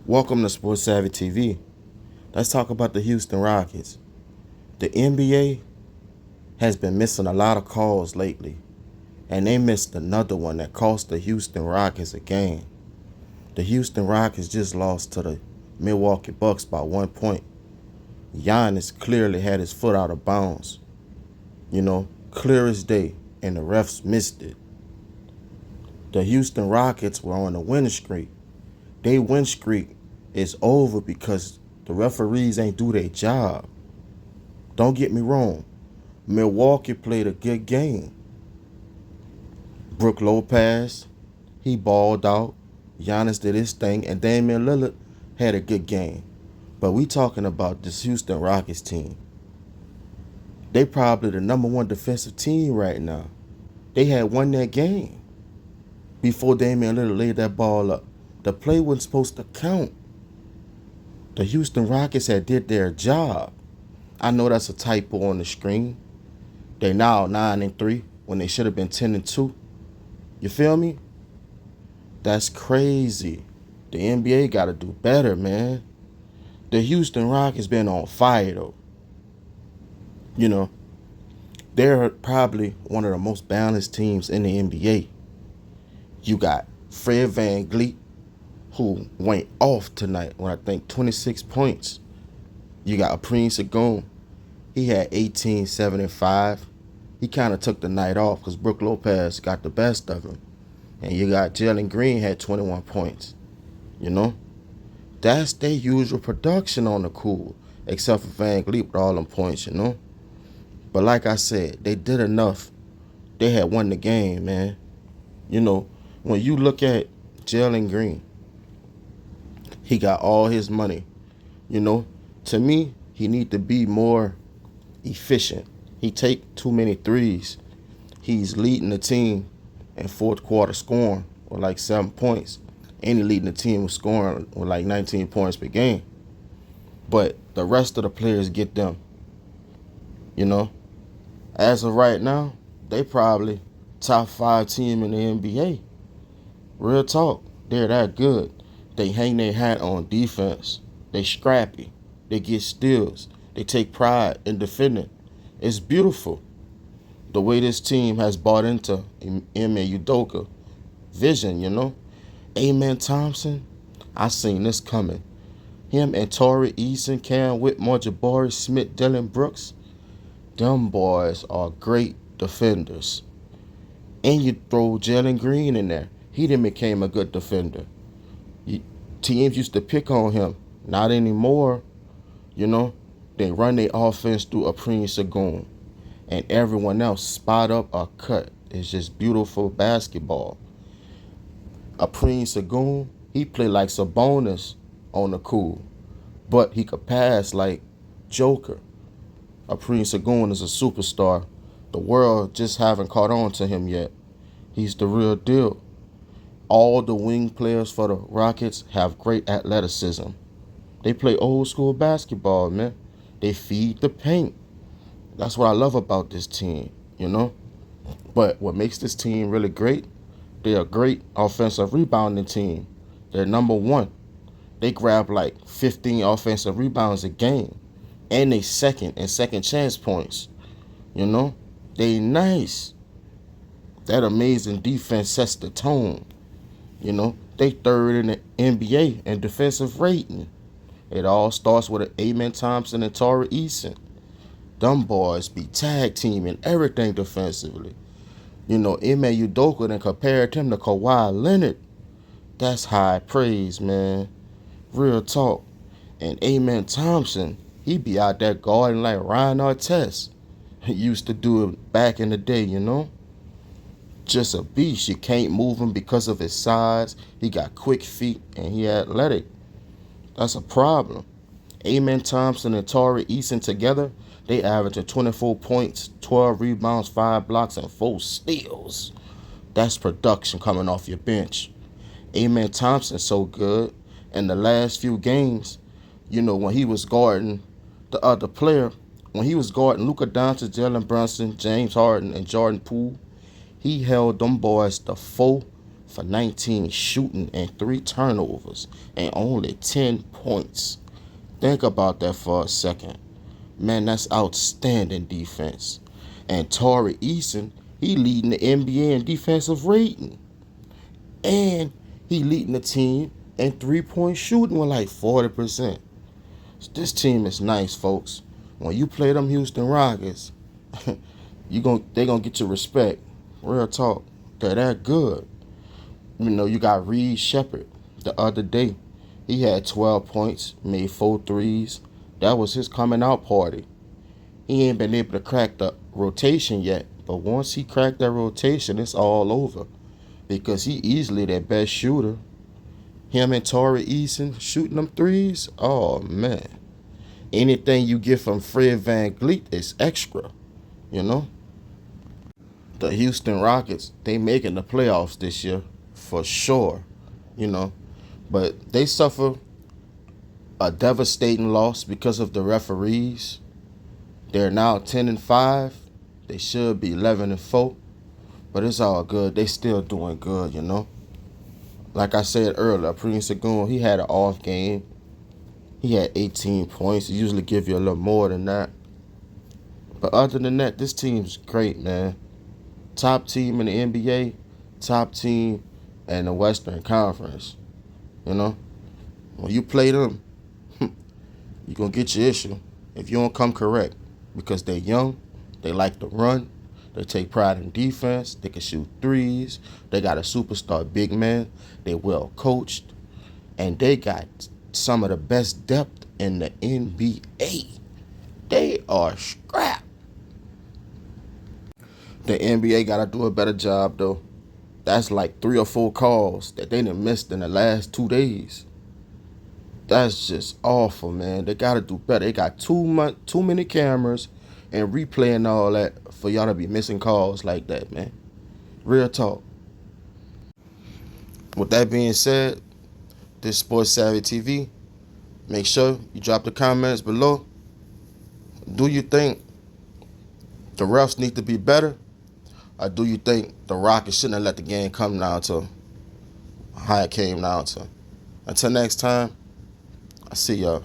Welcome to Sports Savvy TV. Let's talk about the Houston Rockets. The NBA has been missing a lot of calls lately, and they missed another one that cost the Houston Rockets a game. The Houston Rockets just lost to the Milwaukee Bucks by 1 point. Giannis clearly had his foot out of bounds, clear as day, and the refs missed it. The Houston Rockets were on a winning streak. Their win streak is over because the referees ain't do their job. Don't get me wrong. Milwaukee played a good game. Brook Lopez, he balled out. Giannis did his thing, and Damian Lillard had a good game. But we talking about this Houston Rockets team. They probably the number one defensive team right now. They had won that game before Damian Lillard laid that ball up. The play wasn't supposed to count. The Houston Rockets had did their job. I know that's a typo on the screen. They now 9-3 when they should have been 10-2. You feel me? That's crazy. The NBA got to do better, man. The Houston Rockets been on fire, though. They're probably one of the most balanced teams in the NBA. You got Fred VanVleet, who went off tonight with, I think, 26 points. You got Alperen Sengun. He had 18, 7, and 5. He kind of took the night off because Brook Lopez got the best of him. And you got Jalen Green had 21 points. That's their usual production on the cool, except for VanVleet with all them points, But like I said, they did enough. They had won the game, man. When you look at Jalen Green, he got all his money. To me, he need to be more efficient. He take too many threes. He's leading the team in fourth quarter scoring with like 7 points. And he leading the team with scoring with like 19 points per game. But the rest of the players get them. As of right now, they probably top 5 team in the NBA. Real talk, they're that good. They hang their hat on defense. They scrappy. They get steals. They take pride in defending. It's beautiful. The way this team has bought into Ime Udoka vision, Amen Thompson, I seen this coming. Him and Torrey Eason, Cam Whitmore, Jabari Smith, Dylan Brooks, them boys are great defenders. And you throw Jalen Green in there. He then became a good defender. Teams used to pick on him. Not anymore. They run their offense through Alperen Sengun. And everyone else spot up or cut. It's just beautiful basketball. Alperen Sengun, he played like Sabonis on the cool. But he could pass like Joker. Alperen Sengun is a superstar. The world just haven't caught on to him yet. He's the real deal. All the wing players for the Rockets have great athleticism. They play old school basketball, man. They feed the paint. That's what I love about this team, But what makes this team really great, they're a great offensive rebounding team. They're number one. They grab like 15 offensive rebounds a game. And they second and second chance points. They nice. That amazing defense sets the tone. They third in the NBA in defensive rating. It all starts with Amen Thompson and Torrey Eason. Them boys be tag teaming everything defensively. Ime Udoka then compared him to Kawhi Leonard. That's high praise, man. Real talk. And Amen Thompson, he be out there guarding like Ryan Artest. He used to do it back in the day, Just a beast. You can't move him because of his size. He got quick feet and he athletic. That's a problem. Amen Thompson and Torrey Eason together, they averaging 24 points, 12 rebounds, 5 blocks, and 4 steals. That's production coming off your bench. Amen Thompson's so good. In the last few games, when he was guarding the other player, when he was guarding Luka Doncic, Jalen Brunson, James Harden, and Jordan Poole, he held them boys to 4 for 19 shooting and 3 turnovers and only 10 points. Think about that for a second. Man, that's outstanding defense. And Torrey Eason, he leading the NBA in defensive rating. And he leading the team in 3-point shooting with like 40%. This team is nice, folks. When you play them Houston Rockets, they gonna get your respect. Real talk. They're that good. You know, you got Reed Shepard the other day. He had 12 points, made 4 threes. That was his coming out party. He ain't been able to crack the rotation yet, but once he cracked that rotation, it's all over because he easily their best shooter. Him and Torrey Eason shooting them threes, oh man. Anything you get from Fred VanVleet is extra, you know. The Houston Rockets, they making the playoffs this year for sure, you know. But they suffer a devastating loss because of the referees. They're now 10-5. They should be 11-4. But it's all good. They still doing good, you know. Like I said earlier, Sengun, he had an off game. He had 18 points. He usually give you a little more than that. But other than that, this team's great, man. Top team in the NBA, top team in the Western Conference. You know, when you play them, you're going to get your issue if you don't come correct because they're young, they like to run, they take pride in defense, they can shoot threes, they got a superstar big man, they're well coached, and they got some of the best depth in the NBA. They are scrap. The NBA got to do a better job, though. That's like 3 or 4 calls that they done missed in the last 2 days. That's just awful, man. They got to do better. They got too many cameras and replay and all that for y'all to be missing calls like that, man. Real talk. With that being said, this is Sports Savvy TV. Make sure you drop the comments below. Do you think the refs need to be better? Or do you think the Rockets shouldn't have let the game come down to how it came down to? Until next time, I see y'all.